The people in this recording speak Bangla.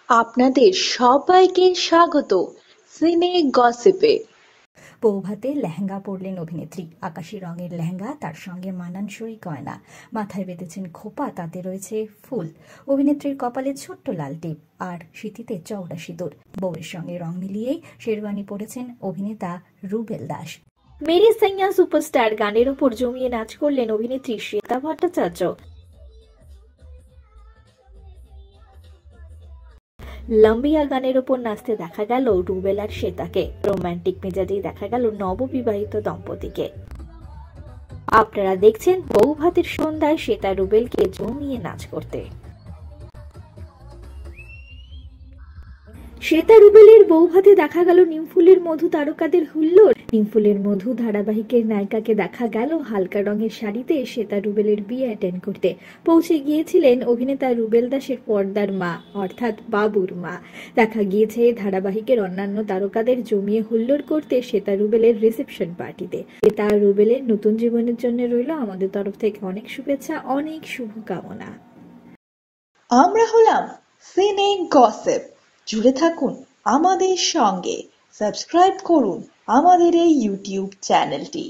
আপনাদের সবাইকে স্বাগত সিনে গসিপে। বৌভাতে লেহেঙ্গা পরলেন অভিনেত্রী। আকাশি রঙের লেহেঙ্গা, তার সঙ্গে মানানসই গয়না, মাথায় বেঁধেছেন খোপা, তাতে রয়েছে ফুল। অভিনেত্রীর কপালে ছোট্ট লাল টিপ আর সিঁথিতে চওড়া সিঁদুর। বউয়ের সঙ্গে রং মিলিয়েই শেরওয়ানি পরেছেন অভিনেতা রুবেল দাস। মেরে সাইয়া সুপারস্টার গানের ওপর জমিয়ে নাচ করলেন অভিনেত্রী শ্বেতা ভট্টাচার্য। লম্বিয়া গানের ওপর নাচতে দেখা গেল রুবেল আর শ্বেতাকে। রোমান্টিক মেজাজেই দেখা গেল নববিবাহিত দম্পতিকে। আপনারা দেখছেন বৌভাতের সন্ধ্যায় শ্বেতা রুবেলকে জমিয়ে নাচ করতে। শ্বেতা রুবেলের বৌভাতে দেখা গেল নিমফুলের মধু তারকাদের হুল্লোড়। নিমফুলের মধু ধারাবাহিকের নায়িকাকে দেখা গেল হালকা রঙের শাড়িতে শ্বেতা রুবেলের বিয়ে অ্যাটেন্ড করতে। পৌঁছে গিয়েছিলেন অভিনেতা রুবেল দাসের পর্দার মা, অর্থাৎ বাবুর মা। দেখা গিয়েছে ধারাবাহিকের অন্যান্য তারকাদের জমিয়ে হুল্লোড় করতে শ্বেতা রুবেলের রিসেপশন পার্টিতে। শ্বেতা রুবেলের নতুন জীবনের জন্য রইল আমাদের তরফ থেকে অনেক শুভেচ্ছা, অনেক শুভকামনা। আমরা হলাম সিনে গসিপ। জুড়ে থাকুন আমাদের সঙ্গে, সাবস্ক্রাইব করুন আমাদের এই ইউটিউব চ্যানেলটি।